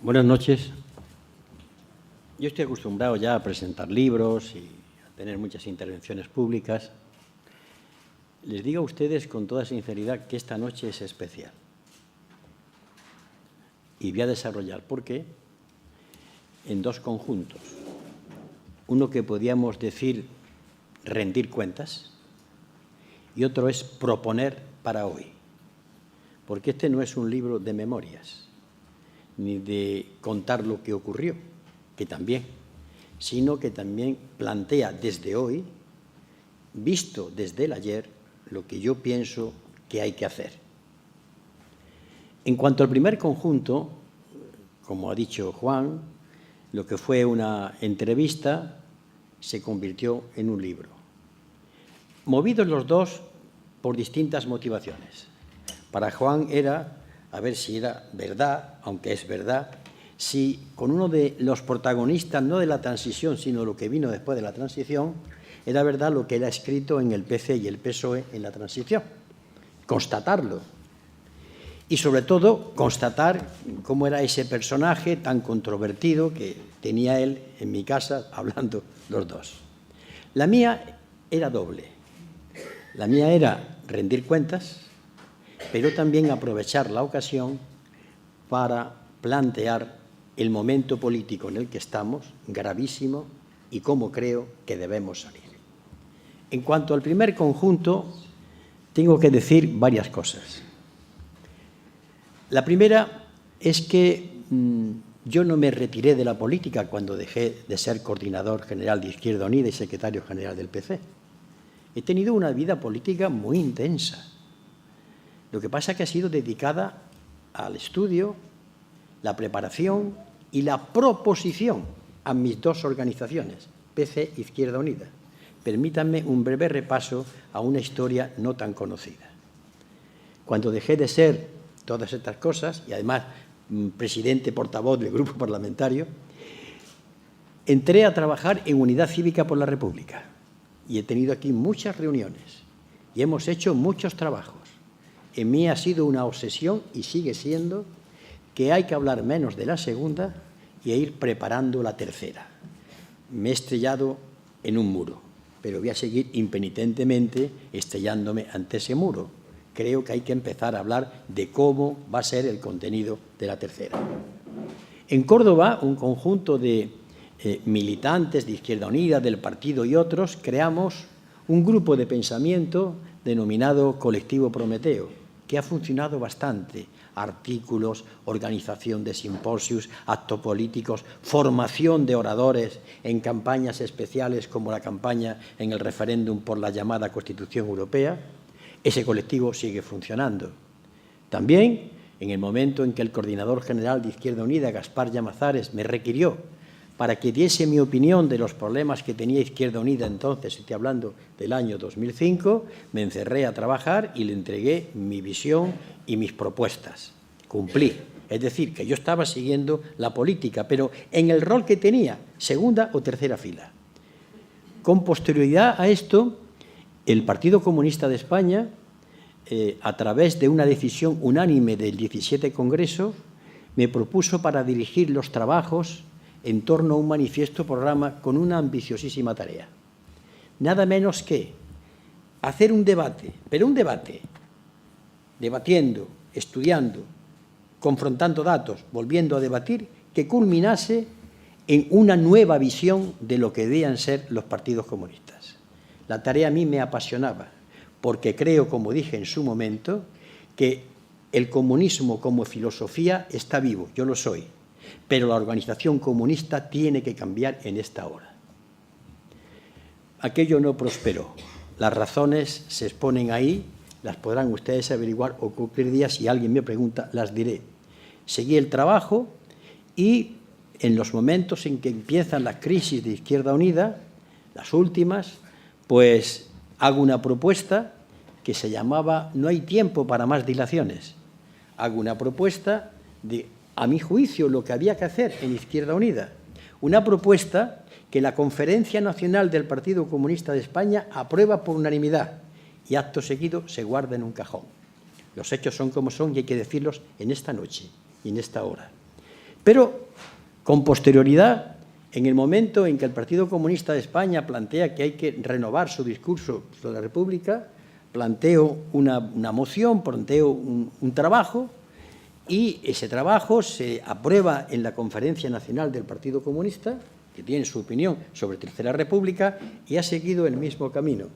Buenas noches. Yo estoy acostumbrado ya a presentar libros y a tener muchas intervenciones públicas. Les digo a ustedes con toda sinceridad que esta noche es especial. Y voy a desarrollar por qué en dos conjuntos. Uno que podríamos decir rendir cuentas y otro es proponer para hoy. Porque este no es un libro de memorias, ni de contar lo que ocurrió, que también, sino que también plantea desde hoy, visto desde el ayer, lo que yo pienso que hay que hacer. En cuanto al primer conjunto, como ha dicho Juan, lo que fue una entrevista se convirtió en un libro. Movidos los dos por distintas motivaciones. Para Juan era, a ver si era verdad, aunque es verdad, si con uno de los protagonistas, no de la transición, sino lo que vino después de la transición, era verdad lo que él ha escrito en el PC y el PSOE en la transición. Constatarlo. Y sobre todo, constatar cómo era ese personaje tan controvertido que tenía él en mi casa, hablando los dos. La mía era doble. La mía era rendir cuentas, pero también aprovechar la ocasión para plantear el momento político en el que estamos, gravísimo, y cómo creo que debemos salir. En cuanto al primer conjunto, tengo que decir varias cosas. La primera es que yo no me retiré de la política cuando dejé de ser coordinador general de Izquierda Unida y secretario general del PC. He tenido una vida política muy intensa. Lo que pasa es que ha sido dedicada al estudio, la preparación y la proposición a mis dos organizaciones, PC e Izquierda Unida. Permítanme un breve repaso a una historia no tan conocida. Cuando dejé de ser todas estas cosas, y además presidente portavoz del grupo parlamentario, entré a trabajar en Unidad Cívica por la República y he tenido aquí muchas reuniones y hemos hecho muchos trabajos. En mí ha sido una obsesión y sigue siendo que hay que hablar menos de la segunda y ir preparando la tercera. Me he estrellado en un muro, pero voy a seguir impenitentemente estrellándome ante ese muro. Creo que hay que empezar a hablar de cómo va a ser el contenido de la tercera. En Córdoba, un conjunto de militantes de Izquierda Unida, del partido y otros, creamos un grupo de pensamiento denominado Colectivo Prometeo, que ha funcionado bastante. Artículos, organización de simposios, actos políticos, formación de oradores en campañas especiales como la campaña en el referéndum por la llamada Constitución Europea. Ese colectivo sigue funcionando. También, en el momento en que el coordinador general de Izquierda Unida, Gaspar Llamazares, me requirió para que diese mi opinión de los problemas que tenía Izquierda Unida entonces, estoy hablando del año 2005, me encerré a trabajar y le entregué mi visión y mis propuestas. Cumplí. Es decir, que yo estaba siguiendo la política, pero en el rol que tenía, segunda o tercera fila. Con posterioridad a esto, el Partido Comunista de España, a través de una decisión unánime del 17 Congreso, me propuso para dirigir los trabajos en torno a un manifiesto programa con una ambiciosísima tarea. Nada menos que hacer un debate, pero un debate, debatiendo, estudiando, confrontando datos, volviendo a debatir, que culminase en una nueva visión de lo que debían ser los partidos comunistas. La tarea a mí me apasionaba, porque creo, como dije en su momento, que el comunismo como filosofía está vivo, yo lo soy, pero la organización comunista tiene que cambiar en esta hora. Aquello no prosperó. Las razones se exponen ahí, las podrán ustedes averiguar o cualquier día, si alguien me pregunta, las diré. Seguí el trabajo y en los momentos en que empiezan las crisis de Izquierda Unida, las últimas, pues hago una propuesta que se llamaba "No hay tiempo para más dilaciones". Hago una propuesta de, a mi juicio, lo que había que hacer en Izquierda Unida. Una propuesta que la Conferencia Nacional del Partido Comunista de España aprueba por unanimidad y acto seguido se guarda en un cajón. Los hechos son como son y hay que decirlos en esta noche y en esta hora. Pero con posterioridad, en el momento en que el Partido Comunista de España plantea que hay que renovar su discurso sobre la República, planteo una moción, planteo un trabajo, y ese trabajo se aprueba en la Conferencia Nacional del Partido Comunista, que tiene su opinión sobre Tercera República, y ha seguido el mismo camino.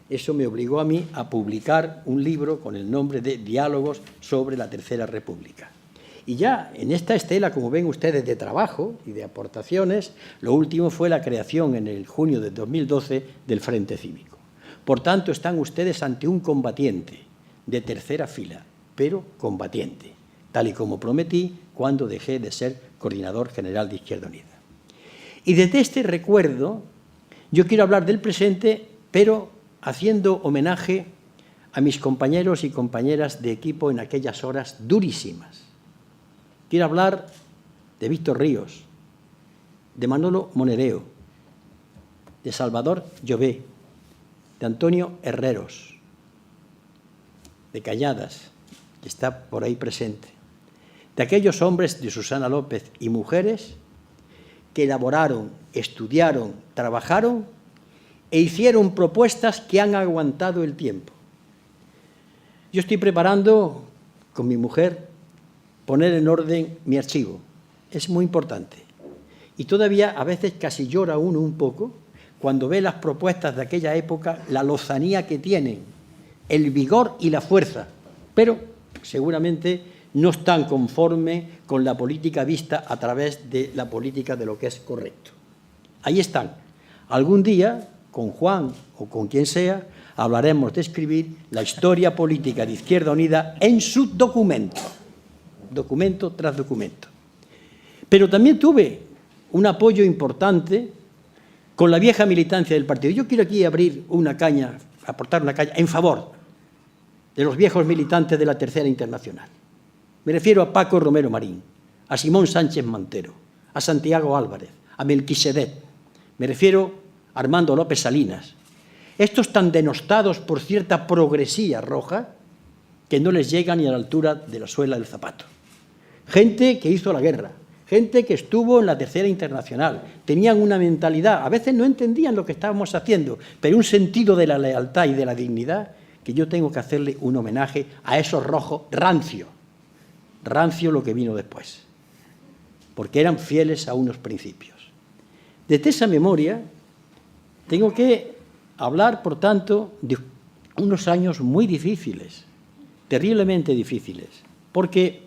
Eso me obligó a mí a publicar un libro con el nombre de Diálogos sobre la Tercera República. Y ya en esta estela, como ven ustedes, de trabajo y de aportaciones, lo último fue la creación en el junio de 2012 del Frente Cívico. Por tanto, están ustedes ante un combatiente de tercera fila, pero combatiente, tal y como prometí cuando dejé de ser coordinador general de Izquierda Unida. Y desde este recuerdo, yo quiero hablar del presente, pero haciendo homenaje a mis compañeros y compañeras de equipo en aquellas horas durísimas. Quiero hablar de Víctor Ríos, de Manolo Monereo, de Salvador Llobé, de Antonio Herreros, de Cañadas, que está por ahí presente, de aquellos hombres de Susana López y mujeres que elaboraron, estudiaron, trabajaron e hicieron propuestas que han aguantado el tiempo. Yo estoy preparando con mi mujer poner en orden mi archivo. Es muy importante. Y todavía a veces casi llora uno un poco cuando ve las propuestas de aquella época, la lozanía que tienen, el vigor y la fuerza, pero seguramente no están conformes con la política vista a través de la política de lo que es correcto. Ahí están. Algún día, con Juan o con quien sea, hablaremos de escribir la historia política de Izquierda Unida en su documento, documento tras documento. Pero también tuve un apoyo importante con la vieja militancia del partido. Yo quiero aquí abrir una caña, aportar una caña en favor de los viejos militantes de la Tercera Internacional. Me refiero a Paco Romero Marín, a Simón Sánchez Montero, a Santiago Álvarez, a Melquisedec. Me refiero a Armando López Salinas. Estos tan denostados por cierta progresía roja que no les llega ni a la altura de la suela del zapato. Gente que hizo la guerra, gente que estuvo en la Tercera Internacional, tenían una mentalidad, a veces no entendían lo que estábamos haciendo, pero un sentido de la lealtad y de la dignidad que yo tengo que hacerle un homenaje a esos rojos rancio lo que vino después, porque eran fieles a unos principios. Desde esa memoria tengo que hablar, por tanto, de unos años muy difíciles, terriblemente difíciles, porque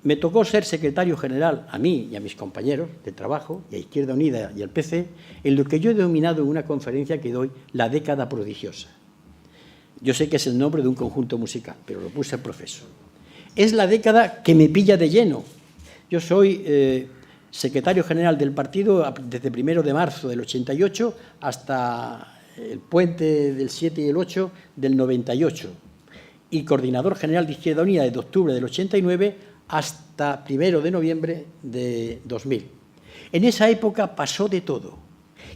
me tocó ser secretario general a mí y a mis compañeros de trabajo, y a Izquierda Unida y al PC, en lo que yo he denominado en una conferencia que doy la década prodigiosa. Yo sé que es el nombre de un conjunto musical, pero lo puse al profesor. Es la década que me pilla de lleno. Yo soy secretario general del partido desde 1 de marzo del 88 hasta el puente del 7 y el 8 del 98 y coordinador general de Izquierda Unida desde octubre del 89 hasta 1 de noviembre de 2000. En esa época pasó de todo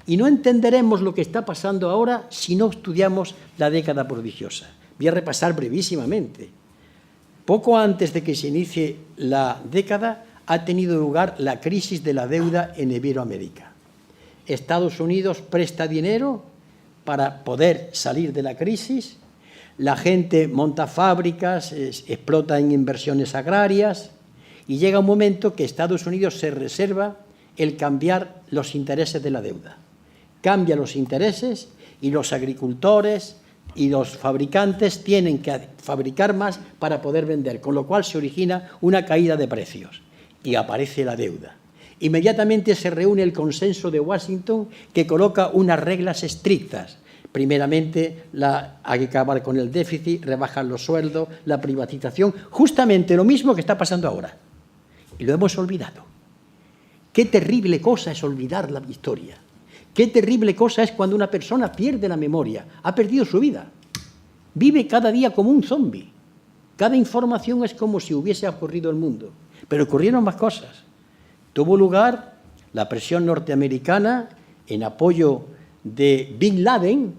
y no entenderemos lo que está pasando ahora si no estudiamos la década prodigiosa. Voy a repasar brevísimamente. Poco antes de que se inicie la década, ha tenido lugar la crisis de la deuda en Iberoamérica. Estados Unidos presta dinero para poder salir de la crisis, la gente monta fábricas, explota en inversiones agrarias y llega un momento que Estados Unidos se reserva el cambiar los intereses de la deuda. Cambia los intereses y los agricultores y los fabricantes tienen que fabricar más para poder vender, con lo cual se origina una caída de precios y aparece la deuda. Inmediatamente se reúne el consenso de Washington que coloca unas reglas estrictas. Primeramente, hay que acabar con el déficit, rebajar los sueldos, la privatización, justamente lo mismo que está pasando ahora. Y lo hemos olvidado. Qué terrible cosa es olvidar la historia. Qué terrible cosa es cuando una persona pierde la memoria, ha perdido su vida. Vive cada día como un zombi. Cada información es como si hubiese ocurrido el mundo. Pero ocurrieron más cosas. Tuvo lugar la presión norteamericana en apoyo de Bin Laden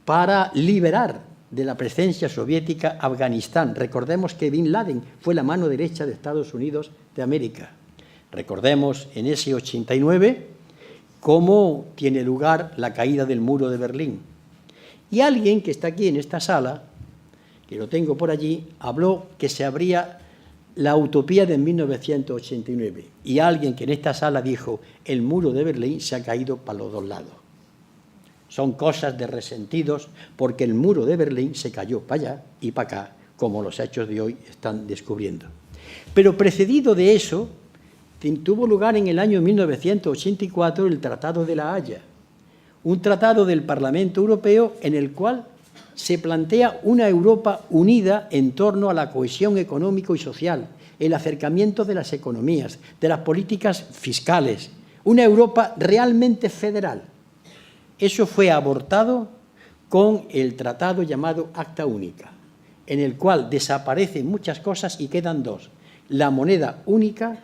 para liberar de la presencia soviética en Afganistán. Recordemos que Bin Laden fue la mano derecha de Estados Unidos de América. Recordemos en ese 89 cómo tiene lugar la caída del muro de Berlín. Y alguien que está aquí en esta sala, que lo tengo por allí, habló que se abría la utopía de 1989. Y alguien que en esta sala dijo, el muro de Berlín se ha caído para los dos lados. Son cosas de resentidos porque el muro de Berlín se cayó para allá y para acá, como los hechos de hoy están descubriendo. Pero precedido de eso, tuvo lugar en el año 1984 el Tratado de La Haya, un tratado del Parlamento Europeo en el cual se plantea una Europa unida en torno a la cohesión económico y social, el acercamiento de las economías, de las políticas fiscales, una Europa realmente federal. Eso fue abortado con el tratado llamado Acta Única, en el cual desaparecen muchas cosas y quedan dos: la moneda única,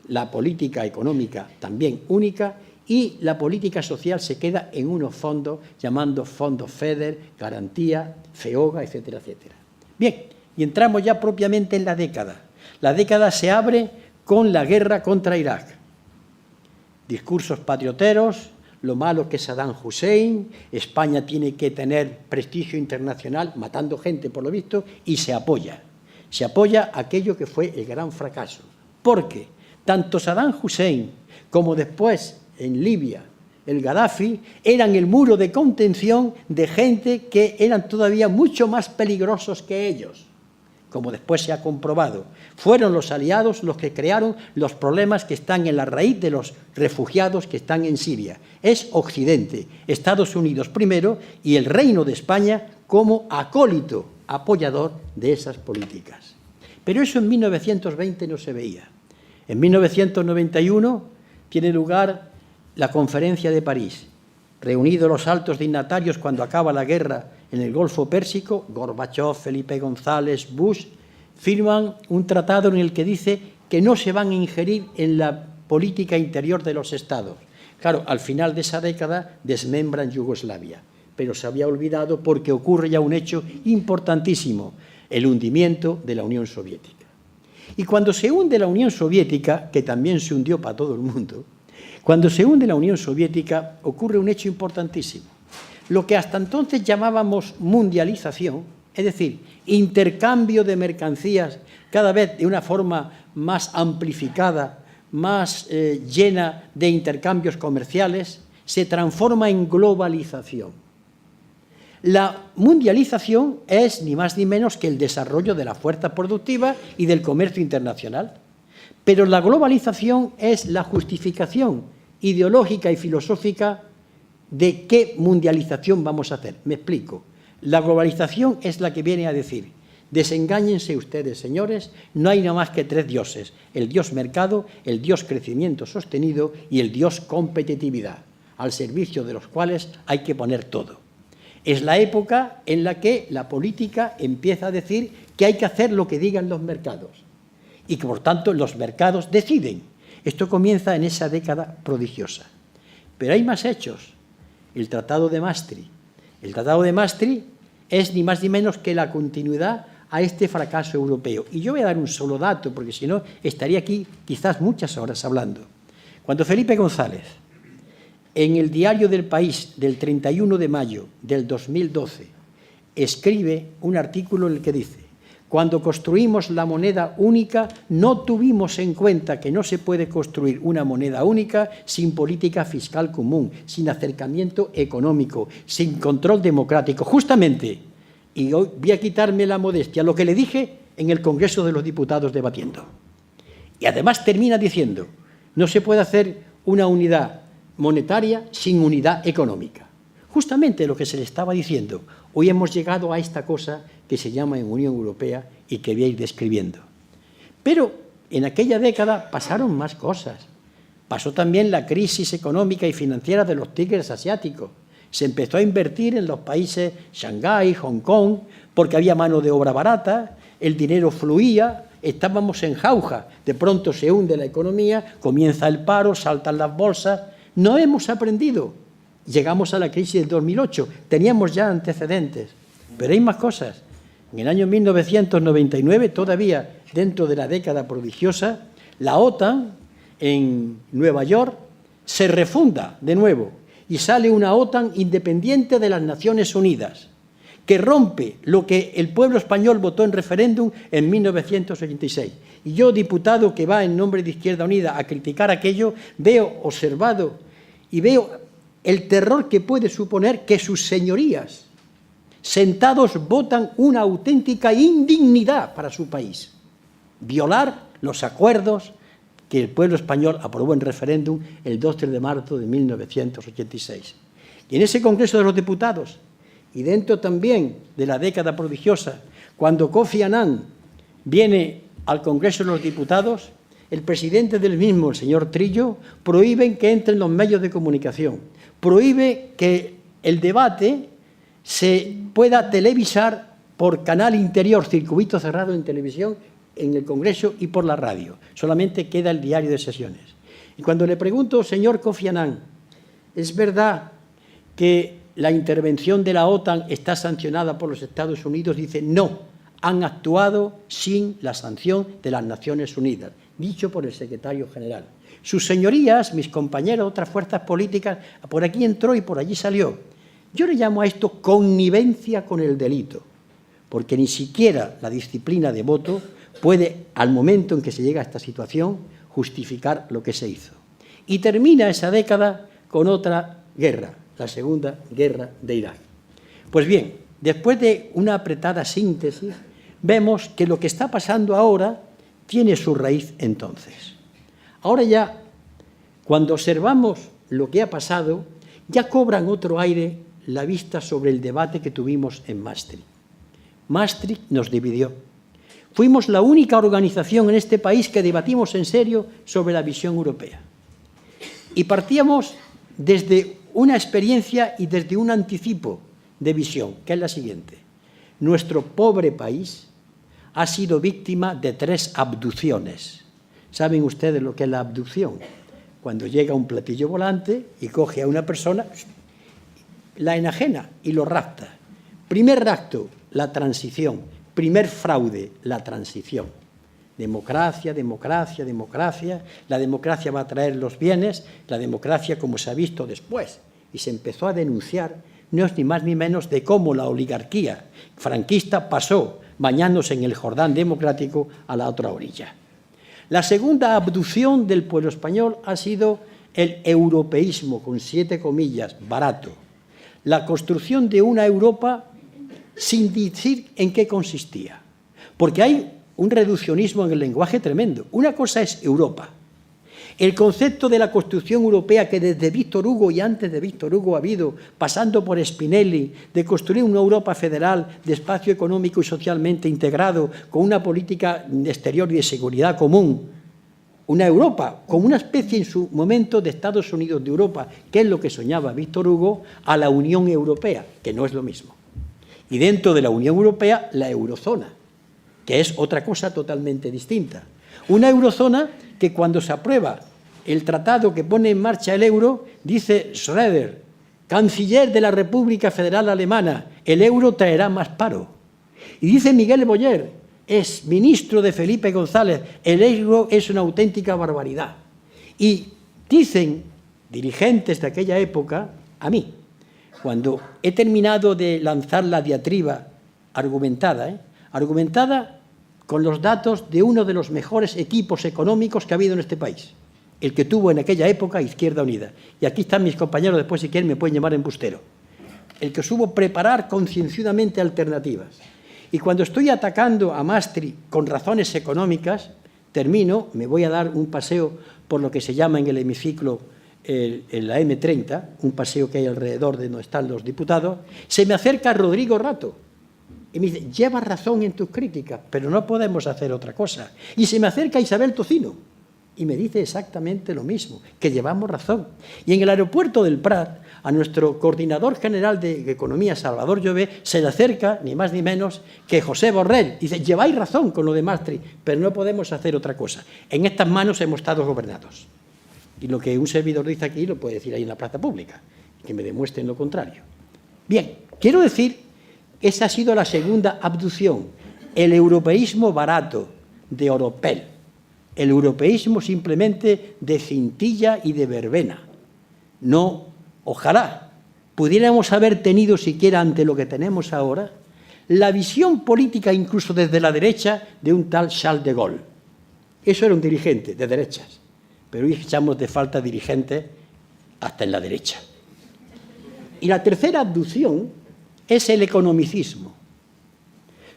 la política económica también única, y la política social se queda en unos fondos llamando fondos FEDER, garantía, FEOGA, etcétera, etcétera. Bien, y entramos ya propiamente en la década. La década se abre con la guerra contra Irak. Discursos patrioteros, lo malo que es Saddam Hussein, España tiene que tener prestigio internacional, matando gente por lo visto, y se apoya. Se apoya aquello que fue el gran fracaso. Porque tanto Saddam Hussein como después en Libia el Gaddafi eran el muro de contención de gente que eran todavía mucho más peligrosos que ellos, como después se ha comprobado. Fueron los aliados los que crearon los problemas que están en la raíz de los refugiados que están en Siria. Es Occidente, Estados Unidos primero y el Reino de España como acólito, apoyador de esas políticas. Pero eso en 1920 no se veía. En 1991 tiene lugar la Conferencia de París. Reunidos los altos dignatarios cuando acaba la guerra en el Golfo Pérsico, Gorbachov, Felipe González, Bush, firman un tratado en el que dice que no se van a ingerir en la política interior de los Estados. Claro, al final de esa década desmembran Yugoslavia, pero se había olvidado porque ocurre ya un hecho importantísimo, el hundimiento de la Unión Soviética. Y cuando se hunde la Unión Soviética, que también se hundió para todo el mundo, cuando se hunde la Unión Soviética ocurre un hecho importantísimo. Lo que hasta entonces llamábamos mundialización, es decir, intercambio de mercancías cada vez de una forma más amplificada, más llena de intercambios comerciales, se transforma en globalización. La mundialización es ni más ni menos que el desarrollo de la fuerza productiva y del comercio internacional. Pero la globalización es la justificación ideológica y filosófica de qué mundialización vamos a hacer. Me explico. La globalización es la que viene a decir: desengáñense ustedes, señores, no hay nada más que tres dioses: el dios mercado, el dios crecimiento sostenido y el dios competitividad, al servicio de los cuales hay que poner todo. Es la época en la que la política empieza a decir que hay que hacer lo que digan los mercados y que, por tanto, los mercados deciden. Esto comienza en esa década prodigiosa. Pero hay más hechos. El Tratado de Maastricht. El Tratado de Maastricht es ni más ni menos que la continuidad a este fracaso europeo. Y yo voy a dar un solo dato, porque si no estaría aquí quizás muchas horas hablando. Cuando Felipe González, en el Diario del País del 31 de mayo del 2012, escribe un artículo en el que dice: cuando construimos la moneda única, no tuvimos en cuenta que no se puede construir una moneda única sin política fiscal común, sin acercamiento económico, sin control democrático. Justamente, y hoy voy a quitarme la modestia, lo que le dije en el Congreso de los Diputados debatiendo. Y además termina diciendo: no se puede hacer una unidad monetaria sin unidad económica. Justamente lo que se le estaba diciendo. Hoy hemos llegado a esta cosa que se llama Unión Europea y que voy a ir describiendo. Pero en aquella década pasaron más cosas. Pasó también la crisis económica y financiera de los tigres asiáticos. Se empezó a invertir en los países Shanghái, Hong Kong, porque había mano de obra barata, el dinero fluía, estábamos en jauja. De pronto se hunde la economía, comienza el paro, saltan las bolsas. No hemos aprendido. Llegamos a la crisis del 2008, teníamos ya antecedentes. Pero hay más cosas. En el año 1999, todavía dentro de la década prodigiosa, la OTAN en Nueva York se refunda de nuevo y sale una OTAN independiente de las Naciones Unidas, que rompe lo que el pueblo español votó en referéndum en 1986. Y yo, diputado que va en nombre de Izquierda Unida a criticar aquello, veo observado y veo el terror que puede suponer que sus señorías, sentados, votan una auténtica indignidad para su país. Violar los acuerdos que el pueblo español aprobó en referéndum el 12 de marzo de 1986. Y en ese Congreso de los Diputados, y dentro también de la década prodigiosa, cuando Kofi Annan viene al Congreso de los Diputados, el presidente del mismo, el señor Trillo, prohíbe que entren los medios de comunicación, prohíbe que el debate se pueda televisar por canal interior, circuito cerrado en televisión, en el Congreso y por la radio. Solamente queda el diario de sesiones. Y cuando le pregunto, señor Kofi Annan, ¿es verdad que la intervención de la OTAN está sancionada por los Estados Unidos? Dice, no, han actuado sin la sanción de las Naciones Unidas, dicho por el secretario general. Sus señorías, mis compañeros, otras fuerzas políticas, por aquí entró y por allí salió. Yo le llamo a esto connivencia con el delito, porque ni siquiera la disciplina de voto puede, al momento en que se llega a esta situación, justificar lo que se hizo. Y termina esa década con otra guerra, la Segunda Guerra de Irak. Pues bien, después de una apretada síntesis, vemos que lo que está pasando ahora tiene su raíz entonces. Ahora ya, cuando observamos lo que ha pasado, ya cobran otro aire la vista sobre el debate que tuvimos en Maastricht. Maastricht nos dividió. Fuimos la única organización en este país que debatimos en serio sobre la visión europea. Y partíamos desde una experiencia y desde un anticipo de visión, que es la siguiente. Nuestro pobre país ha sido víctima de 3 abducciones. ¿Saben ustedes lo que es la abducción? Cuando llega un platillo volante y coge a una persona, la enajena y lo rapta. Primer rapto, la transición. Primer fraude, la transición. Democracia, democracia, democracia. La democracia va a traer los bienes. La democracia, como se ha visto después, y se empezó a denunciar, no es ni más ni menos de cómo la oligarquía franquista pasó, bañándose en el Jordán democrático, a la otra orilla. La segunda abducción del pueblo español ha sido el europeísmo, con 7 comillas, barato. La construcción de una Europa sin decir en qué consistía. Porque hay un reduccionismo en el lenguaje tremendo. Una cosa es Europa. El concepto de la construcción europea que desde Víctor Hugo y antes de Víctor Hugo ha habido, pasando por Spinelli, de construir una Europa federal de espacio económico y socialmente integrado, con una política exterior y de seguridad común, una Europa como una especie en su momento de Estados Unidos de Europa, que es lo que soñaba Víctor Hugo, a la Unión Europea, que no es lo mismo. Y dentro de la Unión Europea, la eurozona, que es otra cosa totalmente distinta. Una eurozona que cuando se aprueba el tratado que pone en marcha el euro, dice Schröder, canciller de la República Federal Alemana, el euro traerá más paro. Y dice Miguel Boyer, es ministro de Felipe González, el euro es una auténtica barbaridad. Y dicen dirigentes de aquella época, a mí, cuando he terminado de lanzar la diatriba argumentada, argumentada con los datos de uno de los mejores equipos económicos que ha habido en este país, el que tuvo en aquella época Izquierda Unida. Y aquí están mis compañeros, después si quieren me pueden llamar embustero. El que supo preparar concienzudamente alternativas. Y cuando estoy atacando a Maastricht con razones económicas, termino, me voy a dar un paseo por lo que se llama en el hemiciclo en la M30, un paseo que hay alrededor de donde están los diputados, se me acerca Rodrigo Rato y me dice, llevas razón en tus críticas, pero no podemos hacer otra cosa. Y se me acerca Isabel Tocino y me dice exactamente lo mismo, que llevamos razón. Y en el aeropuerto del Prat, a nuestro coordinador general de Economía, Salvador Llobé, se le acerca, ni más ni menos, que José Borrell. Dice, lleváis razón con lo de Maastricht, pero no podemos hacer otra cosa. En estas manos hemos estado gobernados. Y lo que un servidor dice aquí lo puede decir ahí en la plaza pública, que me demuestren lo contrario. Bien, quiero decir Esa ha sido la segunda abducción, el europeísmo barato de oropel, el europeísmo simplemente de cintilla y de verbena. No, ojalá pudiéramos haber tenido siquiera ante lo que tenemos ahora la visión política, incluso desde la derecha, de un tal Charles de Gaulle. Eso era un dirigente de derechas, pero hoy echamos de falta dirigentes hasta en la derecha. Y la tercera abducción es el economicismo.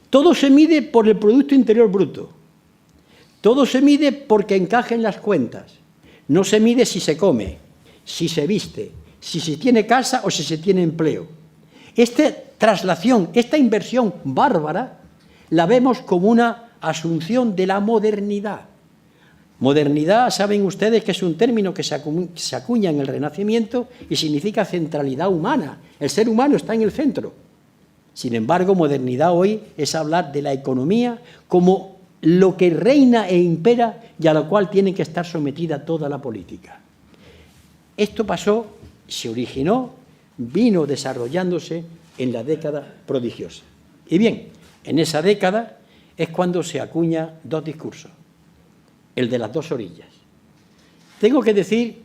Todo se mide por el Producto Interior Bruto. Todo se mide porque encaje en las cuentas. No se mide si se come, si se viste, si se tiene casa o si se tiene empleo. Esta traslación, esta inversión bárbara, la vemos como una asunción de la modernidad. Modernidad, saben ustedes que es un término que se acuña en el Renacimiento y significa centralidad humana. El ser humano está en el centro. Sin embargo, modernidad hoy es hablar de la economía como lo que reina e impera y a lo cual tiene que estar sometida toda la política. Esto pasó, se originó, vino desarrollándose en la década prodigiosa. Y bien, en esa década es cuando se acuña dos discursos, el de las dos orillas. Tengo que decir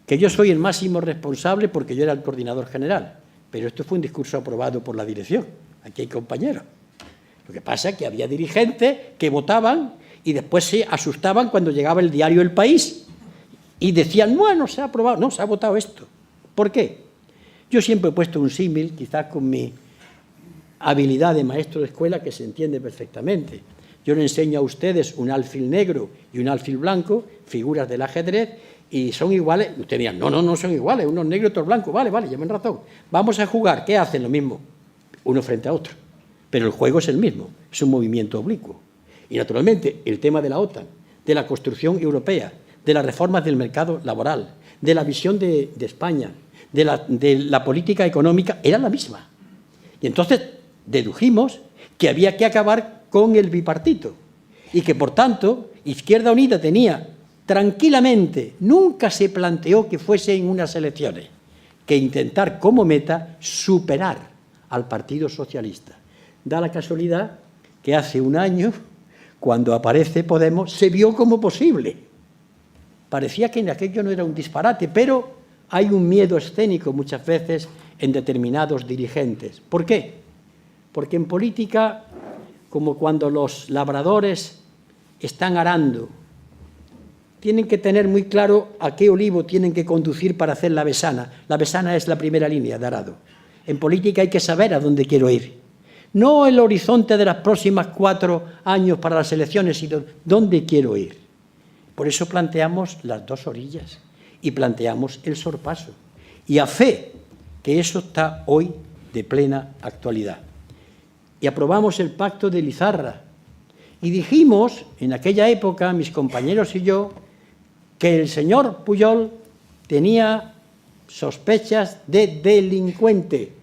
que yo soy el máximo responsable porque yo era el coordinador general, pero esto fue un discurso aprobado por la dirección. Aquí hay compañeros. Lo que pasa es que había dirigentes que votaban y después se asustaban cuando llegaba el diario El País y decían, bueno, se ha aprobado, no, se ha votado esto. ¿Por qué? Yo siempre he puesto un símil, quizás con mi habilidad de maestro de escuela, que se entiende perfectamente. Yo le enseño a ustedes un alfil negro y un alfil blanco, figuras del ajedrez, y son iguales. Ustedes dirán, no, no son iguales, uno es negro y otro es blanco. Vale, llevan razón. Vamos a jugar. ¿Qué hacen? Lo mismo, uno frente a otro. Pero el juego es el mismo, es un movimiento oblicuo. Y naturalmente el tema de la OTAN, de la construcción europea, de las reformas del mercado laboral, de la visión de España, de la política económica, era la misma. Y entonces dedujimos que había que acabar con el bipartito y que, por tanto, Izquierda Unida tenía tranquilamente, nunca se planteó que fuese en unas elecciones, que intentar como meta superar al Partido Socialista. Da la casualidad que hace un año, cuando aparece Podemos, se vio como posible. Parecía que en aquello no era un disparate, pero hay un miedo escénico muchas veces en determinados dirigentes. ¿Por qué? Porque en política, como cuando los labradores están arando, tienen que tener muy claro a qué olivo tienen que conducir para hacer la besana. La besana es la primera línea de arado. En política hay que saber a dónde quiero ir. No el horizonte de los próximos 4 años para las elecciones, sino dónde quiero ir. Por eso planteamos las dos orillas y planteamos el sorpaso. Y a fe que eso está hoy de plena actualidad. Y aprobamos el pacto de Lizarra. Y dijimos, en aquella época, mis compañeros y yo, que el señor Pujol tenía sospechas de delincuente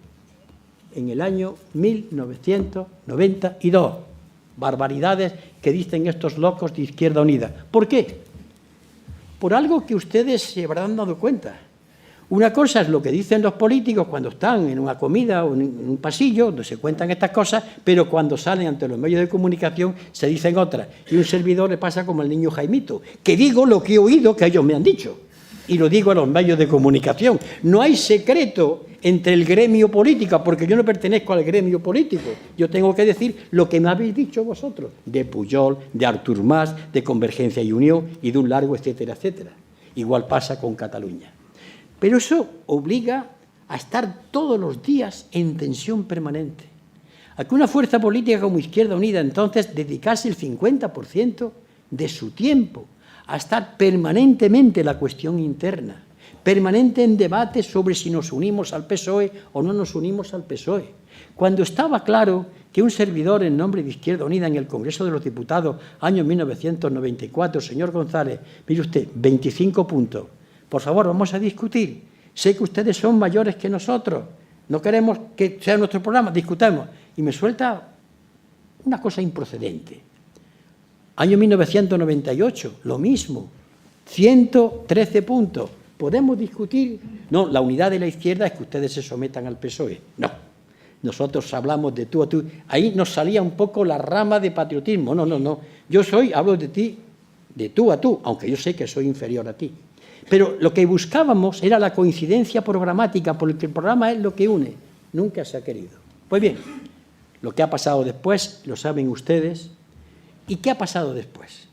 en el año 1992. Barbaridades que dicen estos locos de Izquierda Unida. ¿Por qué? Por algo que ustedes se habrán dado cuenta. Una cosa es lo que dicen los políticos cuando están en una comida o en un pasillo, donde se cuentan estas cosas, pero cuando salen ante los medios de comunicación se dicen otras. Y un servidor le pasa como al niño Jaimito, que digo lo que he oído que ellos me han dicho. Y lo digo a los medios de comunicación. No hay secreto entre el gremio político, porque yo no pertenezco al gremio político. Yo tengo que decir lo que me habéis dicho vosotros, de Pujol, de Artur Mas, de Convergencia y Unión, y de un largo etcétera, etcétera. Igual pasa con Cataluña. Pero eso obliga a estar todos los días en tensión permanente. A que una fuerza política como Izquierda Unida entonces dedicase el 50% de su tiempo a estar permanentemente en la cuestión interna, permanente en debate sobre si nos unimos al PSOE o no nos unimos al PSOE. Cuando estaba claro que un servidor en nombre de Izquierda Unida en el Congreso de los Diputados, año 1994, señor González, mire usted, 25 puntos. Por favor, vamos a discutir. Sé que ustedes son mayores que nosotros. No queremos que sea nuestro programa, discutamos. Y me suelta una cosa improcedente. Año 1998, lo mismo. 113 puntos. ¿Podemos discutir? No, la unidad de la izquierda es que ustedes se sometan al PSOE. No. nosotros hablamos de tú a tú. Ahí nos salía un poco la rama de patriotismo. No, no, no. Hablo de ti, de tú a tú, aunque yo sé que soy inferior a ti. Pero lo que buscábamos era la coincidencia programática, porque el programa es lo que une. Nunca se ha querido. Pues bien, lo que ha pasado después lo saben ustedes. ¿Y qué ha pasado después?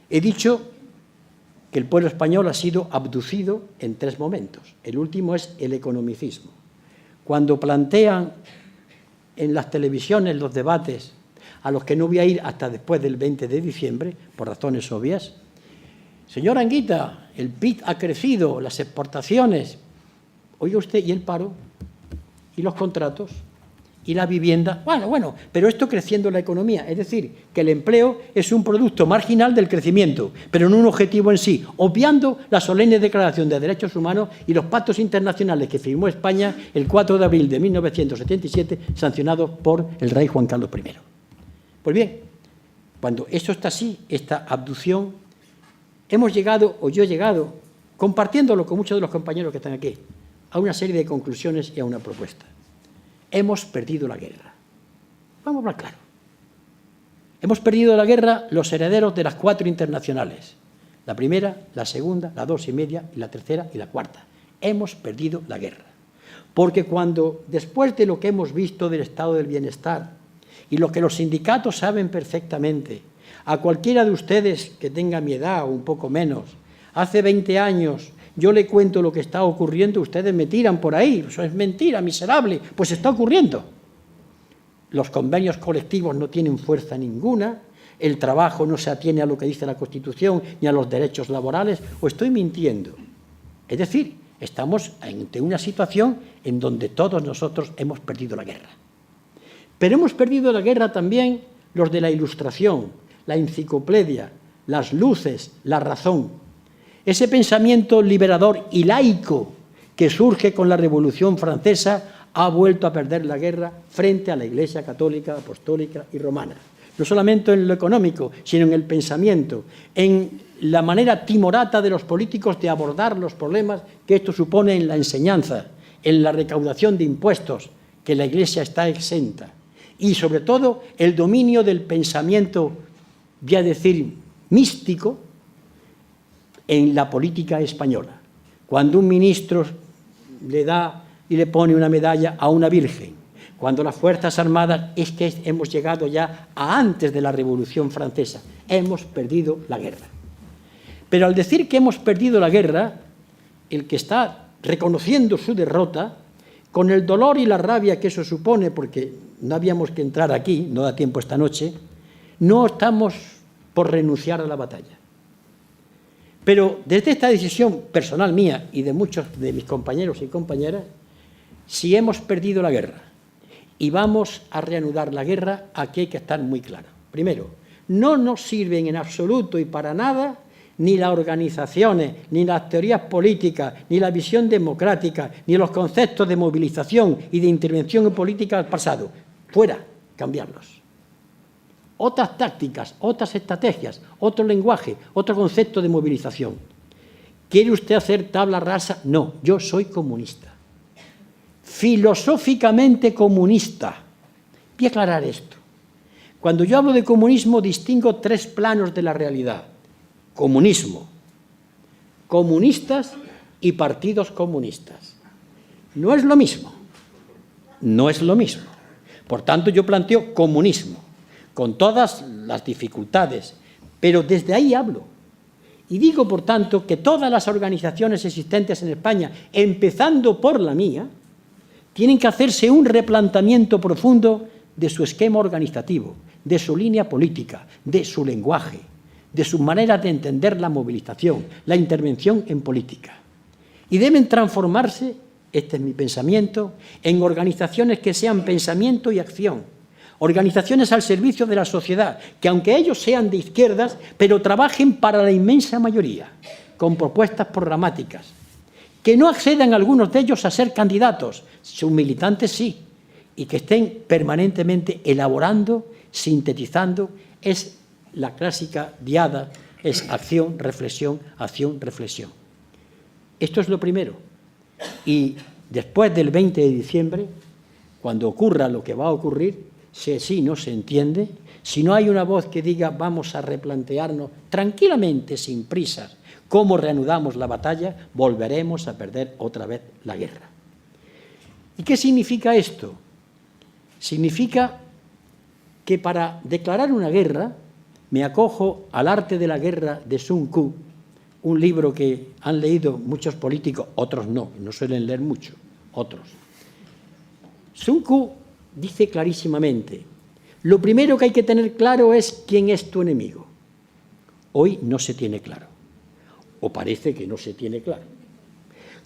He dicho que el pueblo español ha sido abducido en 3 momentos. El último es el economicismo. Cuando plantean en las televisiones los debates, a los que no voy a ir hasta después del 20 de diciembre, por razones obvias, señor Anguita, el PIB ha crecido, las exportaciones, oiga usted, ¿y el paro? ¿Y los contratos? ¿Y la vivienda? Bueno, pero esto creciendo la economía, es decir, que el empleo es un producto marginal del crecimiento, pero no un objetivo en sí, obviando la solemne Declaración de Derechos Humanos y los pactos internacionales que firmó España el 4 de abril de 1977, sancionados por el rey Juan Carlos I. Pues bien, cuando eso está así, esta abducción, hemos llegado, o yo he llegado, compartiéndolo con muchos de los compañeros que están aquí, a una serie de conclusiones y a una propuesta. Hemos perdido la guerra. Vamos a hablar claro. Hemos perdido la guerra los herederos de las 4 internacionales. La primera, la segunda, la 2 y media, y la tercera y la cuarta. Hemos perdido la guerra. Porque cuando, después de lo que hemos visto del estado del bienestar, y lo que los sindicatos saben perfectamente, a cualquiera de ustedes que tenga mi edad o un poco menos, hace 20 años... yo le cuento lo que está ocurriendo, ustedes me tiran por ahí, eso es mentira, miserable, pues está ocurriendo. Los convenios colectivos no tienen fuerza ninguna, el trabajo no se atiene a lo que dice la Constitución ni a los derechos laborales, o estoy mintiendo. Es decir, estamos ante una situación en donde todos nosotros hemos perdido la guerra. Pero hemos perdido la guerra también los de la Ilustración, la enciclopedia, las luces, la razón. Ese pensamiento liberador y laico que surge con la Revolución Francesa ha vuelto a perder la guerra frente a la Iglesia católica, apostólica y romana. No solamente en lo económico, sino en el pensamiento, en la manera timorata de los políticos de abordar los problemas que esto supone en la enseñanza, en la recaudación de impuestos, que la Iglesia está exenta. Y sobre todo el dominio del pensamiento, voy a decir, místico, en la política española. Cuando un ministro le da y le pone una medalla a una virgen, cuando las Fuerzas Armadas, es que hemos llegado ya a antes de la Revolución Francesa, hemos perdido la guerra. Pero al decir que hemos perdido la guerra, el que está reconociendo su derrota, con el dolor y la rabia que eso supone, porque no habíamos que entrar aquí, no da tiempo esta noche, no estamos por renunciar a la batalla. Pero desde esta decisión personal mía y de muchos de mis compañeros y compañeras, si hemos perdido la guerra y vamos a reanudar la guerra, aquí hay que estar muy claro. Primero, no nos sirven en absoluto y para nada ni las organizaciones, ni las teorías políticas, ni la visión democrática, ni los conceptos de movilización y de intervención en política del pasado. Fuera, cambiarlos. Otras tácticas, otras estrategias, otro lenguaje, otro concepto de movilización. ¿Quiere usted hacer tabla rasa? No, yo soy comunista. Filosóficamente comunista. Voy a aclarar esto. Cuando yo hablo de comunismo, distingo 3 planos de la realidad. Comunismo, comunistas y partidos comunistas. No es lo mismo. No es lo mismo. Por tanto, yo planteo comunismo, con todas las dificultades, pero desde ahí hablo. Y digo, por tanto, que todas las organizaciones existentes en España, empezando por la mía, tienen que hacerse un replanteamiento profundo de su esquema organizativo, de su línea política, de su lenguaje, de su manera de entender la movilización, la intervención en política. Y deben transformarse, este es mi pensamiento, en organizaciones que sean pensamiento y acción, organizaciones al servicio de la sociedad, que aunque ellos sean de izquierdas, pero trabajen para la inmensa mayoría, con propuestas programáticas, que no accedan algunos de ellos a ser candidatos, sus militantes sí, y que estén permanentemente elaborando, sintetizando, es la clásica diada, es acción, reflexión, acción, reflexión. Esto es lo primero. Y después del 20 de diciembre, cuando ocurra lo que va a ocurrir, si así no se entiende, si no hay una voz que diga vamos a replantearnos tranquilamente, sin prisas, cómo reanudamos la batalla, volveremos a perder otra vez la guerra. ¿Y qué significa esto? Significa que para declarar una guerra me acojo al arte de la guerra de Sun Tzu, un libro que han leído muchos políticos, otros no suelen leer mucho, otros. Sun Tzu dice clarísimamente, lo primero que hay que tener claro es quién es tu enemigo. Hoy no se tiene claro, o parece que no se tiene claro.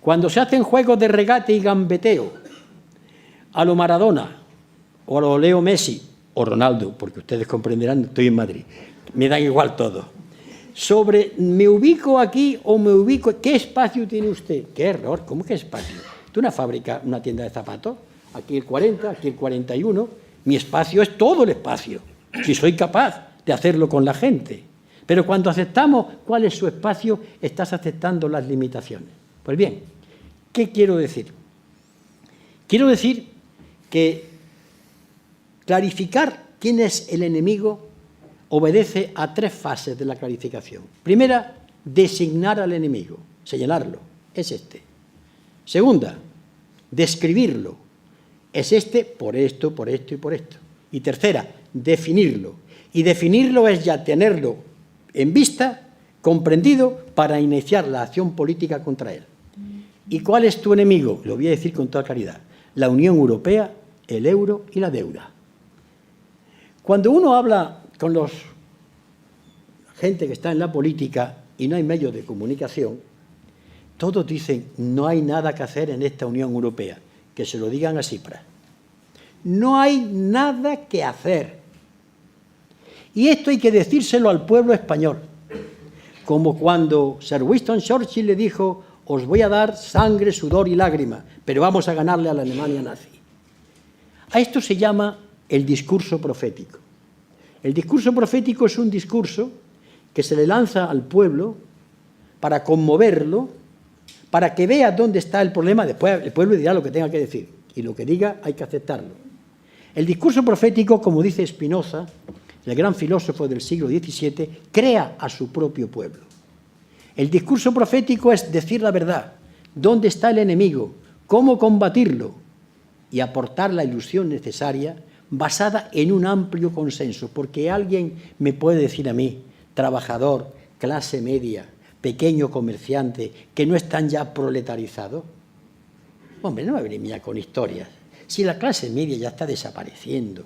Cuando se hacen juegos de regate y gambeteo, a lo Maradona, o a lo Leo Messi, o Ronaldo, porque ustedes comprenderán, estoy en Madrid, me da igual todo, sobre me ubico aquí o me ubico, ¿qué espacio tiene usted? ¡Qué error! ¿Cómo que espacio? ¿Tú una fábrica, una tienda de zapatos? Aquí el 40, aquí el 41, mi espacio es todo el espacio, si soy capaz de hacerlo con la gente. Pero cuando aceptamos cuál es su espacio, estás aceptando las limitaciones. Pues bien, ¿qué quiero decir? Quiero decir que clarificar quién es el enemigo obedece a 3 fases de la clarificación. Primera, designar al enemigo, señalarlo, es este. Segunda, describirlo, es este por esto, por esto y por esto. Y tercera, definirlo. Y definirlo es ya tenerlo en vista, comprendido, para iniciar la acción política contra él. ¿Y cuál es tu enemigo? Lo voy a decir con toda claridad. La Unión Europea, el euro y la deuda. Cuando uno habla con la gente que está en la política y no hay medios de comunicación, todos dicen, no hay nada que hacer en esta Unión Europea. Que se lo digan a Tsipras. No hay nada que hacer. Y esto hay que decírselo al pueblo español. Como cuando Sir Winston Churchill le dijo, os voy a dar sangre, sudor y lágrima, pero vamos a ganarle a la Alemania nazi. A esto se llama el discurso profético. El discurso profético es un discurso que se le lanza al pueblo para conmoverlo, para que vea dónde está el problema. Después el pueblo dirá lo que tenga que decir, y lo que diga hay que aceptarlo. El discurso profético, como dice Spinoza, el gran filósofo del siglo XVII, crea a su propio pueblo. El discurso profético es decir la verdad, dónde está el enemigo, cómo combatirlo y aportar la ilusión necesaria basada en un amplio consenso, porque alguien me puede decir a mí, trabajador, clase media, pequeño comerciante, que no están ya proletarizados. Hombre, no me venir ya con historias. Si la clase media ya está desapareciendo,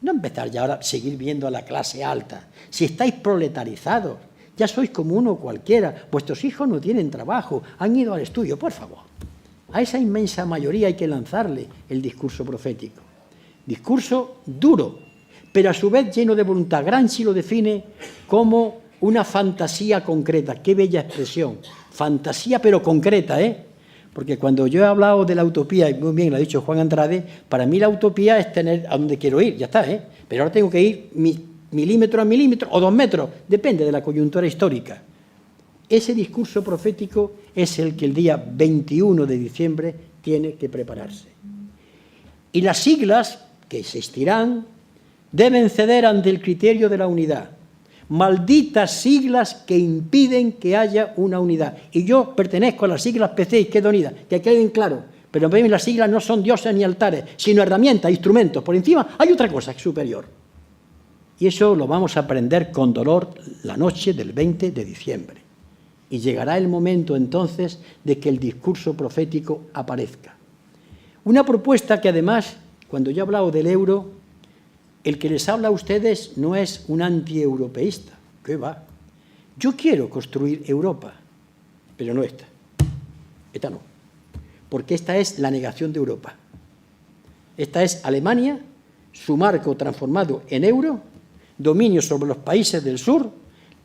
no empezar ya ahora a seguir viendo a la clase alta. Si estáis proletarizados, ya sois como uno cualquiera, vuestros hijos no tienen trabajo, han ido al estudio, por favor. A esa inmensa mayoría hay que lanzarle el discurso profético. Discurso duro, pero a su vez lleno de voluntad. Gramsci lo define como una fantasía concreta. Qué bella expresión. Fantasía pero concreta, ¿eh? Porque cuando yo he hablado de la utopía, y muy bien lo ha dicho Juan Andrade, para mí la utopía es tener a dónde quiero ir, ya está, ¿eh? Pero ahora tengo que ir milímetro a milímetro o 2 metros, depende de la coyuntura histórica. Ese discurso profético es el que el día 21 de diciembre tiene que prepararse. Y las siglas que existirán deben ceder ante el criterio de la unidad. Malditas siglas que impiden que haya una unidad. Y yo pertenezco a las siglas PC y Izquierda Unida, que queden claro. Pero para mí las siglas no son dioses ni altares, sino herramientas, instrumentos. Por encima hay otra cosa superior. Y eso lo vamos a aprender con dolor la noche del 20 de diciembre. Y llegará el momento entonces de que el discurso profético aparezca. Una propuesta que además, cuando yo he hablado del euro, el que les habla a ustedes no es un antieuropeísta. ¿Qué va? Yo quiero construir Europa, pero no esta. Esta no. Porque esta es la negación de Europa. Esta es Alemania, su marco transformado en euro, dominio sobre los países del sur,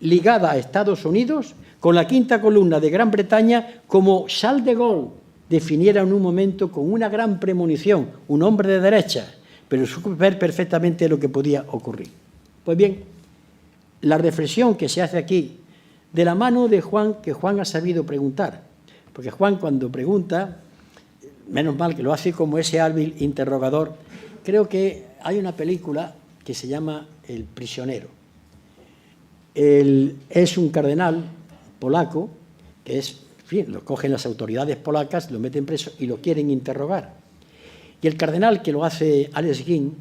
ligada a Estados Unidos, con la quinta columna de Gran Bretaña, como Charles de Gaulle definiera en un momento con una gran premonición, un hombre de derecha, pero supo ver perfectamente lo que podía ocurrir. Pues bien, la reflexión que se hace aquí, de la mano de Juan, que Juan ha sabido preguntar, porque Juan cuando pregunta, menos mal que lo hace como ese hábil interrogador. Creo que hay una película que se llama El prisionero. Es un cardenal polaco que es, en fin, lo cogen las autoridades polacas, lo meten preso y lo quieren interrogar. Y el cardenal, que lo hace Alex Guin,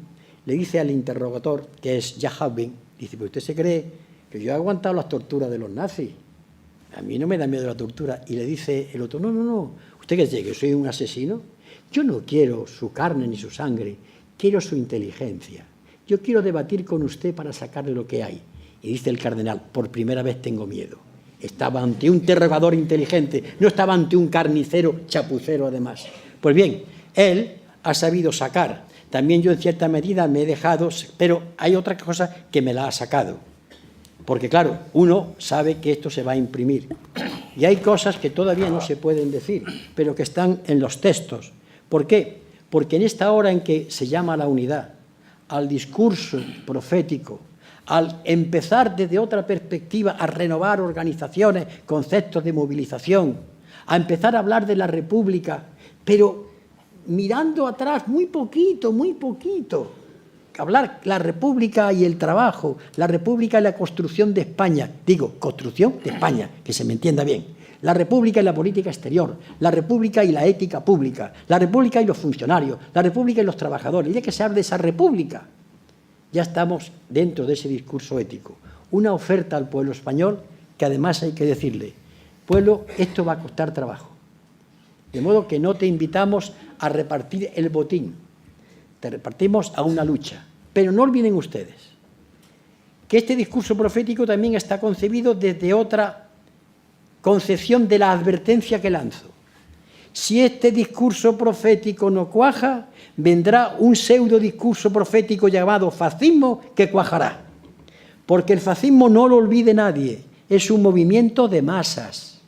le dice al interrogador, que es Jahabin, dice, pues usted se cree que yo he aguantado las torturas de los nazis. A mí no me da miedo la tortura. Y le dice el otro, no, ¿usted qué es? ¿Que soy un asesino? Yo no quiero su carne ni su sangre, quiero su inteligencia. Yo quiero debatir con usted para sacarle lo que hay. Y dice el cardenal, por primera vez tengo miedo. Estaba ante un interrogador inteligente, no estaba ante un carnicero chapucero además. Pues bien, él ha sabido sacar. También yo en cierta medida me he dejado, pero hay otra cosa que me la ha sacado. Porque claro, uno sabe que esto se va a imprimir. Y hay cosas que todavía no se pueden decir, pero que están en los textos. ¿Por qué? Porque en esta hora en que se llama a la unidad, al discurso profético, al empezar desde otra perspectiva a renovar organizaciones, conceptos de movilización, a empezar a hablar de la República, pero mirando atrás muy poquito, hablar la República y el trabajo, la República y la construcción de España, digo, construcción de España, que se me entienda bien, la República y la política exterior, la República y la ética pública, la República y los funcionarios, la República y los trabajadores. Ya que se habla de esa República, ya estamos dentro de ese discurso ético. Una oferta al pueblo español que además hay que decirle, pueblo, esto va a costar trabajo. De modo que no te invitamos a repartir el botín, te repartimos a una lucha. Pero no olviden ustedes que este discurso profético también está concebido desde otra concepción de la advertencia que lanzo. Si este discurso profético no cuaja, vendrá un pseudo discurso profético llamado fascismo que cuajará. Porque el fascismo, no lo olvide nadie, es un movimiento de masas,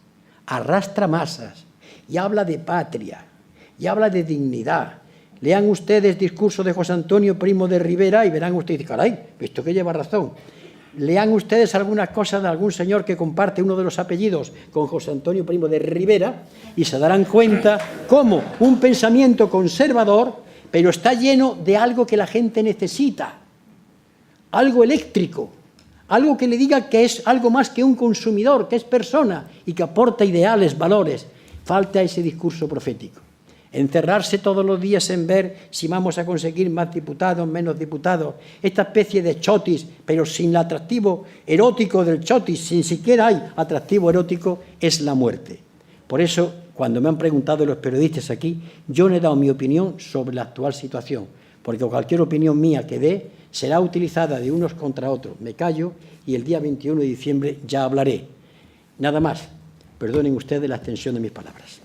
arrastra masas y habla de patria, y habla de dignidad. Lean ustedes el discurso de José Antonio Primo de Rivera y verán ustedes, caray, esto que lleva razón. Lean ustedes algunas cosas de algún señor que comparte uno de los apellidos con José Antonio Primo de Rivera y se darán cuenta cómo un pensamiento conservador, pero está lleno de algo que la gente necesita, algo eléctrico, algo que le diga que es algo más que un consumidor, que es persona y que aporta ideales, valores. Falta ese discurso profético. Encerrarse todos los días en ver si vamos a conseguir más diputados, menos diputados, esta especie de chotis, pero sin el atractivo erótico del chotis, sin siquiera hay atractivo erótico, es la muerte. Por eso, cuando me han preguntado los periodistas aquí, yo no he dado mi opinión sobre la actual situación, porque cualquier opinión mía que dé será utilizada de unos contra otros. Me callo y el día 21 de diciembre ya hablaré. Nada más. Perdonen ustedes la extensión de mis palabras.